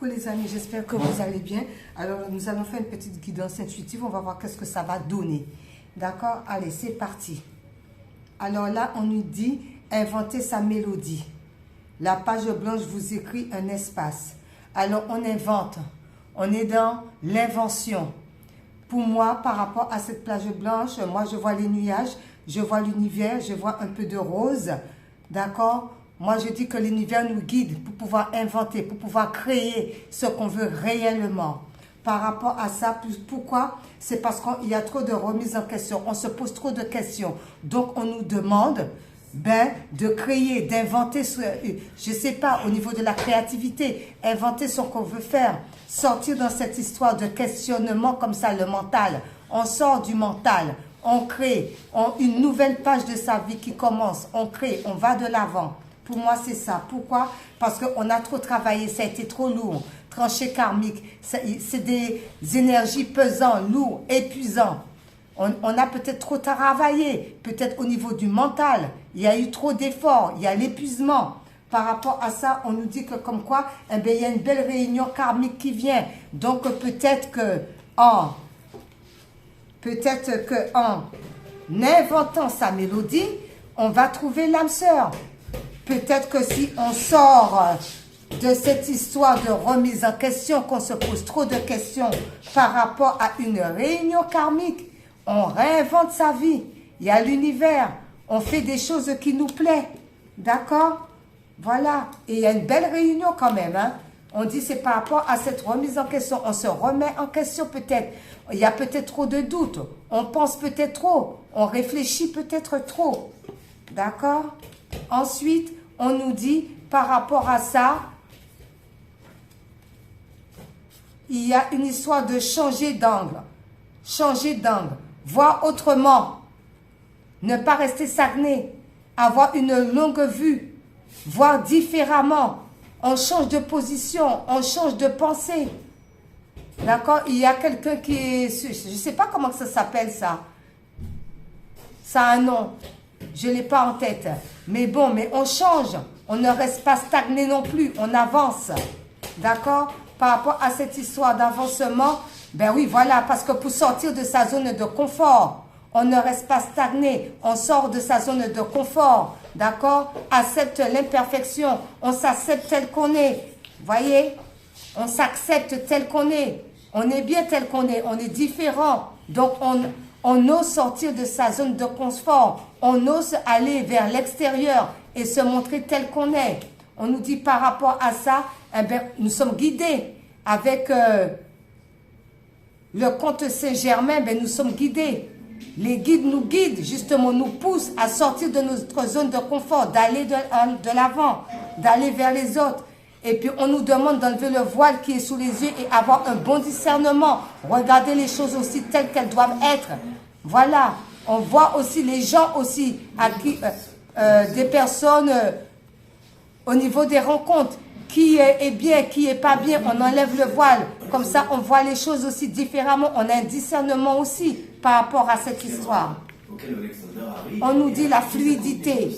Coucou les amis, j'espère que vous allez bien. Alors nous allons faire une petite guidance intuitive, on va voir qu'est-ce que ça va donner. D'accord? Allez, c'est parti. Alors là, on nous dit inventer sa mélodie. La page blanche vous écrit un espace. Alors on invente, on est dans l'invention. Pour moi, par rapport à cette plage blanche, moi je vois les nuages, je vois l'univers, je vois un peu de rose. D'accord? Moi, je dis que l'univers nous guide pour pouvoir inventer, pour pouvoir créer ce qu'on veut réellement. Par rapport à ça, pourquoi? C'est parce qu'il y a trop de remises en question. On se pose trop de questions. Donc, on nous demande de créer, d'inventer, je ne sais pas, au niveau de la créativité, inventer ce qu'on veut faire. Sortir dans cette histoire de questionnement comme ça, le mental. On sort du mental. On crée une nouvelle page de sa vie qui commence. On crée, on va de l'avant. Pour moi, c'est ça. Pourquoi? Parce qu'on a trop travaillé, ça a été trop lourd. Tranché karmique, c'est des énergies pesantes, lourdes, épuisantes. On a peut-être trop travaillé, peut-être au niveau du mental. Il y a eu trop d'efforts, il y a l'épuisement. Par rapport à ça, on nous dit que comme quoi, eh bien, il y a une belle réunion karmique qui vient. Donc peut-être que en inventant sa mélodie, on va trouver l'âme sœur. Peut-être que si on sort de cette histoire de remise en question, qu'on se pose trop de questions par rapport à une réunion karmique, on réinvente sa vie. Il y a l'univers, on fait des choses qui nous plaisent. D'accord? Voilà. Et il y a une belle réunion quand même. Hein? On dit c'est par rapport à cette remise en question. On se remet en question peut-être. Il y a peut-être trop de doutes. On pense peut-être trop. On réfléchit peut-être trop. D'accord? Ensuite, on nous dit, par rapport à ça, il y a une histoire de changer d'angle. Changer d'angle. Voir autrement. Ne pas rester stagné. Avoir une longue vue. Voir différemment. On change de position. On change de pensée. D'accord? Il y a quelqu'un qui est... Je ne sais pas comment ça s'appelle ça. Ça a un nom. Je ne l'ai pas en tête. Mais bon, mais on change. On ne reste pas stagné non plus. On avance. D'accord? Par rapport à cette histoire d'avancement, ben oui, voilà. Parce que pour sortir de sa zone de confort, on ne reste pas stagné. On sort de sa zone de confort. D'accord? Accepte l'imperfection. On s'accepte tel qu'on est. Voyez? On s'accepte tel qu'on est. On est bien tel qu'on est. On est différent. Donc, on ose sortir de sa zone de confort. On ose aller vers l'extérieur et se montrer tel qu'on est. On nous dit par rapport à ça, eh bien, nous sommes guidés. Avec le comte Saint-Germain, ben, nous sommes guidés. Les guides nous guident, justement, nous poussent à sortir de notre zone de confort, d'aller de l'avant, d'aller vers les autres. Et puis, on nous demande d'enlever le voile qui est sous les yeux et avoir un bon discernement. Regarder les choses aussi telles qu'elles doivent être. Voilà. On voit aussi les gens aussi, à qui, des personnes au niveau des rencontres. Qui est bien, qui est pas bien, on enlève le voile. Comme ça, on voit les choses aussi différemment. On a un discernement aussi par rapport à cette histoire. On nous dit la fluidité.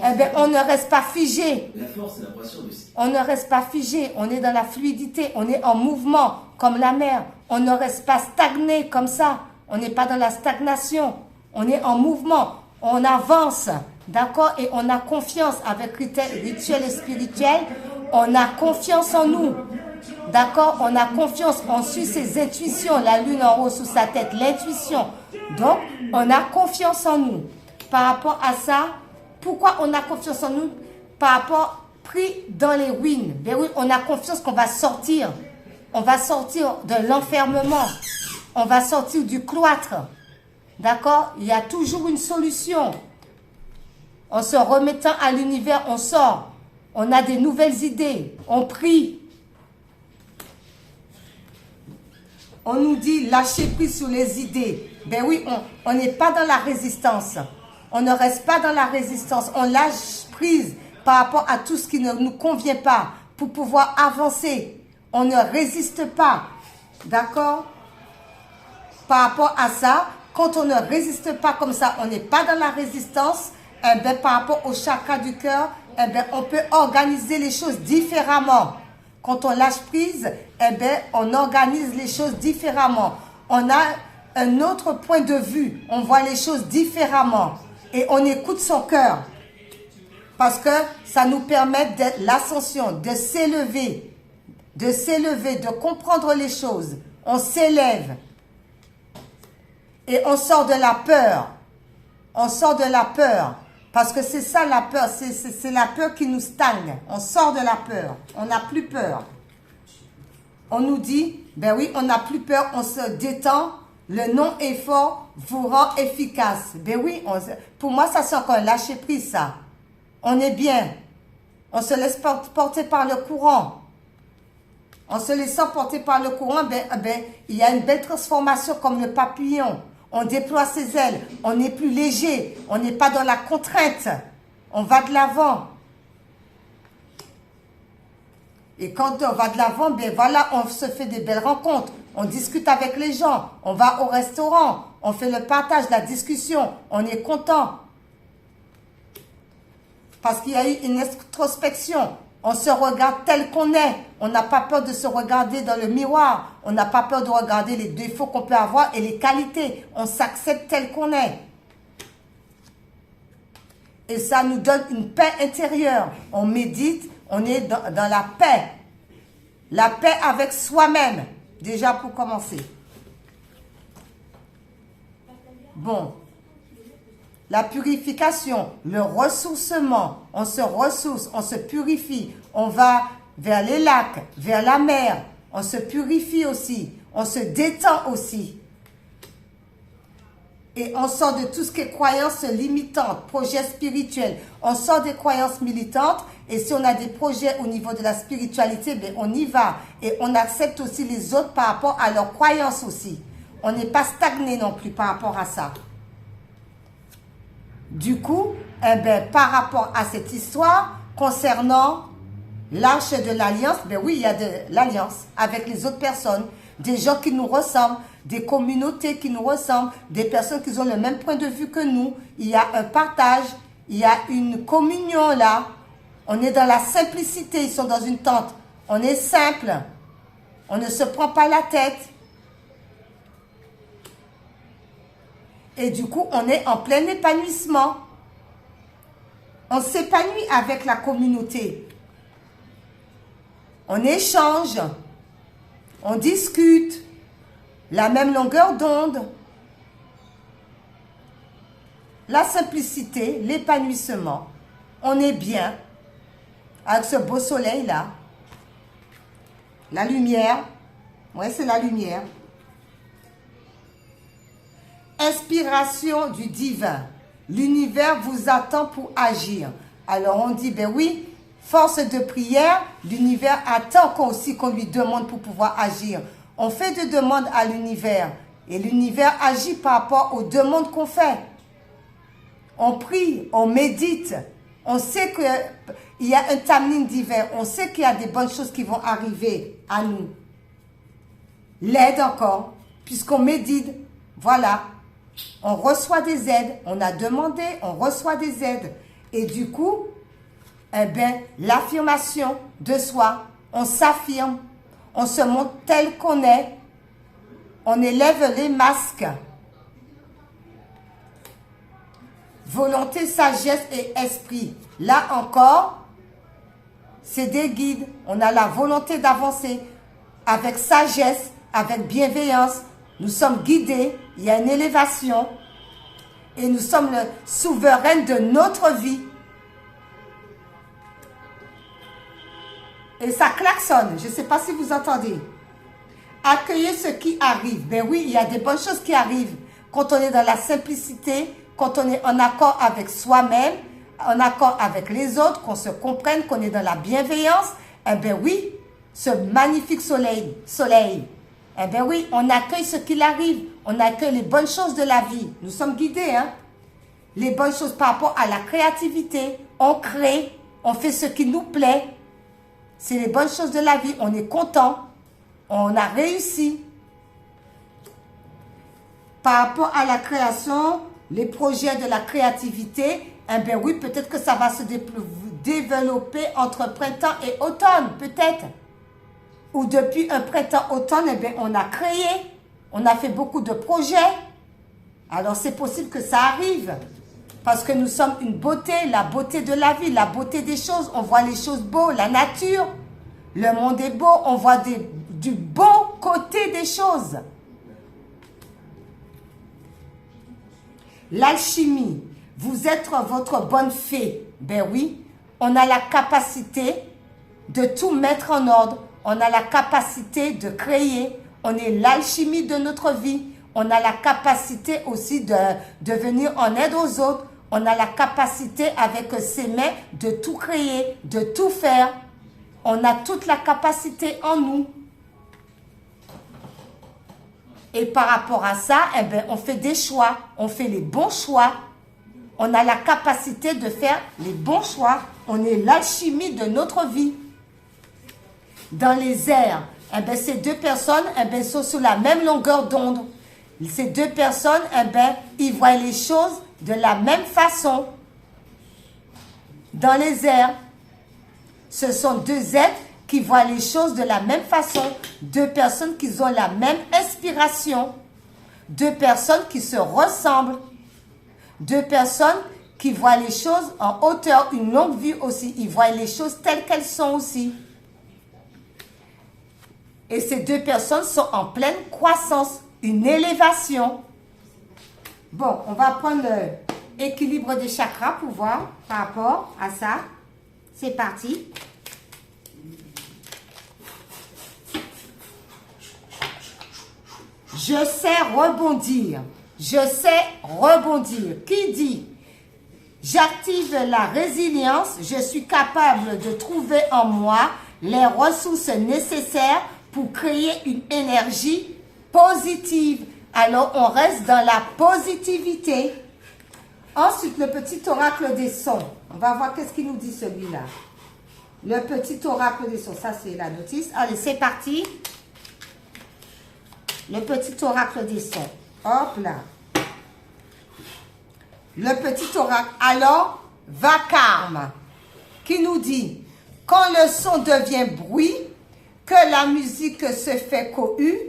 Eh bien, on ne reste pas figé. On ne reste pas figé. On est dans la fluidité. On est en mouvement comme la mer. On ne reste pas stagné comme ça. On n'est pas dans la stagnation. On est en mouvement. On avance. D'accord? Et on a confiance avec rituel et spirituel. On a confiance en nous. D'accord? On a confiance. On suit ses intuitions. La lune en haut sous sa tête. L'intuition. Donc, on a confiance en nous. Par rapport à ça, pourquoi on a confiance en nous? Par rapport pris dans les ruines. Ben oui, on a confiance qu'on va sortir. On va sortir de l'enfermement. On va sortir du cloître. D'accord? Il y a toujours une solution. En se remettant à l'univers, on sort. On a des nouvelles idées. On prie. On nous dit lâcher prise sur les idées. Ben oui, on n'est pas dans la résistance. On ne reste pas dans la résistance. On lâche prise par rapport à tout ce qui ne nous convient pas pour pouvoir avancer. On ne résiste pas. D'accord? Par rapport à ça, quand on ne résiste pas comme ça, on n'est pas dans la résistance. Eh bien, par rapport au chakra du cœur, eh bien, on peut organiser les choses différemment. Quand on lâche prise, eh bien, on organise les choses différemment. On a un autre point de vue. On voit les choses différemment. Et on écoute son cœur. Parce que ça nous permet de l'ascension, de s'élever, de comprendre les choses. On s'élève. Et on sort de la peur. On sort de la peur. Parce que c'est ça la peur. C'est la peur qui nous stagne. On sort de la peur. On n'a plus peur. On nous dit, ben oui, on n'a plus peur. On se détend. Le non-effort vous rend efficace. Ben oui, pour moi, ça c'est encore un lâcher-prise, ça. On est bien. On se laisse porter par le courant. En se laissant porter par le courant, il y a une belle transformation comme le papillon. On déploie ses ailes. On n'est plus léger. On n'est pas dans la contrainte. On va de l'avant. Et quand on va de l'avant, ben voilà, on se fait des belles rencontres. On discute avec les gens. On va au restaurant. On fait le partage, la discussion. On est content. Parce qu'il y a eu une introspection. On se regarde tel qu'on est. On n'a pas peur de se regarder dans le miroir. On n'a pas peur de regarder les défauts qu'on peut avoir et les qualités. On s'accepte tel qu'on est. Et ça nous donne une paix intérieure. On médite, on est dans la paix. La paix avec soi-même. Déjà pour commencer. Bon. La purification, le ressourcement, on se ressource, on se purifie, on va vers les lacs, vers la mer, on se purifie aussi, on se détend aussi. Et on sort de tout ce qui est croyances limitantes, projets spirituels. On sort des croyances militantes et si on a des projets au niveau de la spiritualité, ben on y va. Et on accepte aussi les autres par rapport à leurs croyances aussi. On n'est pas stagné non plus par rapport à ça. Du coup, par rapport à cette histoire, concernant l'arche de l'alliance, ben oui, il y a de l'alliance avec les autres personnes, des gens qui nous ressemblent, des communautés qui nous ressemblent, des personnes qui ont le même point de vue que nous. Il y a un partage, il y a une communion là. On est dans la simplicité, ils sont dans une tente. On est simple, on ne se prend pas la tête. Et du coup, on est en plein épanouissement. On s'épanouit avec la communauté. On échange. On discute. La même longueur d'onde. La simplicité, l'épanouissement. On est bien. Avec ce beau soleil-là. La lumière. Ouais, c'est la lumière. Inspiration du divin. L'univers vous attend pour agir. Alors on dit, ben oui, force de prière, l'univers attend qu'on lui demande pour pouvoir agir. On fait des demandes à l'univers et l'univers agit par rapport aux demandes qu'on fait. On prie, on médite, on sait qu'il y a un timing divin, on sait qu'il y a des bonnes choses qui vont arriver à nous. L'aide encore, puisqu'on médite, voilà. On reçoit des aides, on a demandé, on reçoit des aides. Et du coup, l'affirmation de soi, on s'affirme, on se montre tel qu'on est, on élève les masques. Volonté, sagesse et esprit. Là encore, c'est des guides. On a la volonté d'avancer avec sagesse, avec bienveillance. Nous sommes guidés, il y a une élévation et nous sommes le souverain de notre vie. Et ça klaxonne, je ne sais pas si vous entendez. Accueillez ce qui arrive. Ben oui, il y a des bonnes choses qui arrivent. Quand on est dans la simplicité, quand on est en accord avec soi-même, en accord avec les autres, qu'on se comprenne, qu'on est dans la bienveillance, eh bien oui, ce magnifique soleil, eh bien oui, on accueille ce qu'il arrive. On accueille les bonnes choses de la vie. Nous sommes guidés, hein. Les bonnes choses par rapport à la créativité. On crée, on fait ce qui nous plaît. C'est les bonnes choses de la vie. On est content. On a réussi. Par rapport à la création, les projets de la créativité, eh bien oui, peut-être que ça va se développer entre printemps et automne, peut-être. ou depuis un printemps-automne, eh bien, on a créé, on a fait beaucoup de projets. Alors, c'est possible que ça arrive. Parce que nous sommes une beauté, la beauté de la vie, la beauté des choses. On voit les choses beaux, la nature. Le monde est beau, on voit du bon côté des choses. L'alchimie, vous êtes votre bonne fée. Ben oui, on a la capacité de tout mettre en ordre. On a la capacité de créer. On est l'alchimie de notre vie. On a la capacité aussi de venir en aide aux autres. On a la capacité avec ses mains de tout créer, de tout faire. On a toute la capacité en nous. Et par rapport à ça, eh bien, on fait des choix. On fait les bons choix. On a la capacité de faire les bons choix. On est l'alchimie de notre vie. Dans les airs, eh bien, ces deux personnes eh bien, sont sur la même longueur d'onde. Ces deux personnes, eh bien, ils voient les choses de la même façon. Dans les airs, ce sont deux êtres qui voient les choses de la même façon. Deux personnes qui ont la même inspiration. Deux personnes qui se ressemblent. Deux personnes qui voient les choses en hauteur, une longue vue aussi. Ils voient les choses telles qu'elles sont aussi. Et ces deux personnes sont en pleine croissance, une élévation. Bon, on va prendre l'équilibre des chakras pour voir par rapport à ça. C'est parti. Je sais rebondir. Je sais rebondir. Qui dit? J'active la résilience. Je suis capable de trouver en moi les ressources nécessaires pour créer une énergie positive. Alors, on reste dans la positivité. Ensuite, le petit oracle des sons. On va voir qu'est-ce qu'il nous dit celui-là. Le petit oracle des sons. Ça, c'est la notice. Allez, c'est parti. Le petit oracle des sons. Hop là. Le petit oracle. Alors, vacarme. Qui nous dit, quand le son devient bruit, que la musique se fait cohue,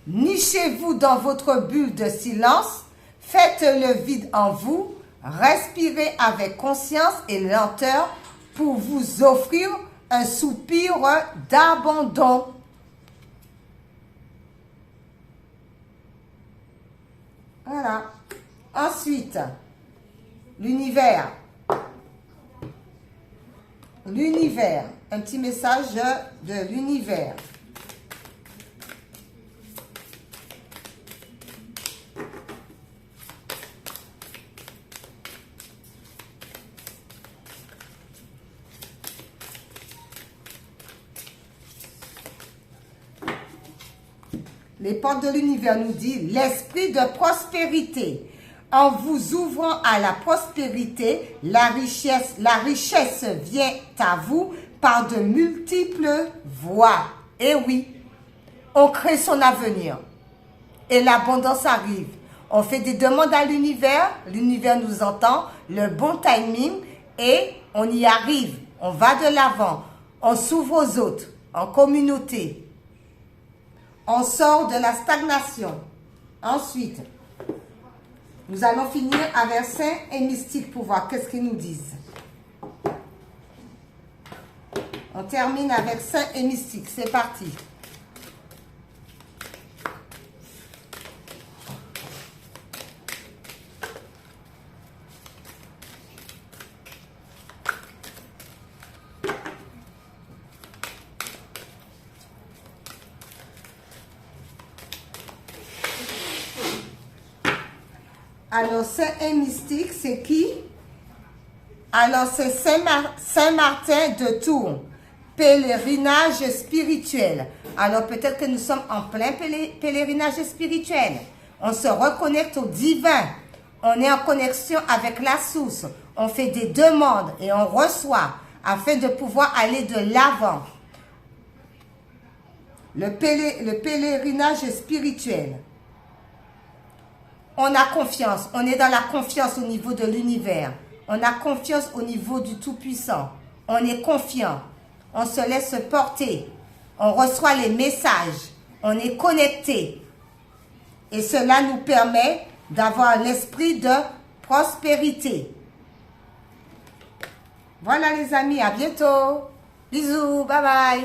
nichez-vous dans votre bulle de silence, faites le vide en vous, respirez avec conscience et lenteur pour vous offrir un soupir d'abandon. Voilà. Ensuite, l'univers. L'univers. Un petit message de l'univers. Les portes de l'univers nous disent l'esprit de prospérité. En vous ouvrant à la prospérité, la richesse vient à vous par de multiples voies. Et oui, on crée son avenir et l'abondance arrive. On fait des demandes à l'univers nous entend, le bon timing et on y arrive. On va de l'avant, on s'ouvre aux autres, en communauté. On sort de la stagnation. Ensuite, nous allons finir avec saints et mystiques pour voir qu'est-ce qu'ils nous disent. On termine avec saints et mystiques. C'est parti. Alors, saint et mystique, c'est qui? Alors, c'est Saint-Martin de Tours, pèlerinage spirituel. Alors, peut-être que nous sommes en plein pèlerinage spirituel. On se reconnecte au divin. On est en connexion avec la source. On fait des demandes et on reçoit afin de pouvoir aller de l'avant. Le pèlerinage spirituel. On a confiance, on est dans la confiance au niveau de l'univers. On a confiance au niveau du Tout-Puissant. On est confiant, on se laisse porter. On reçoit les messages. On est connecté. Et cela nous permet d'avoir l'esprit de prospérité. Voilà les amis, à bientôt. Bisous, bye bye.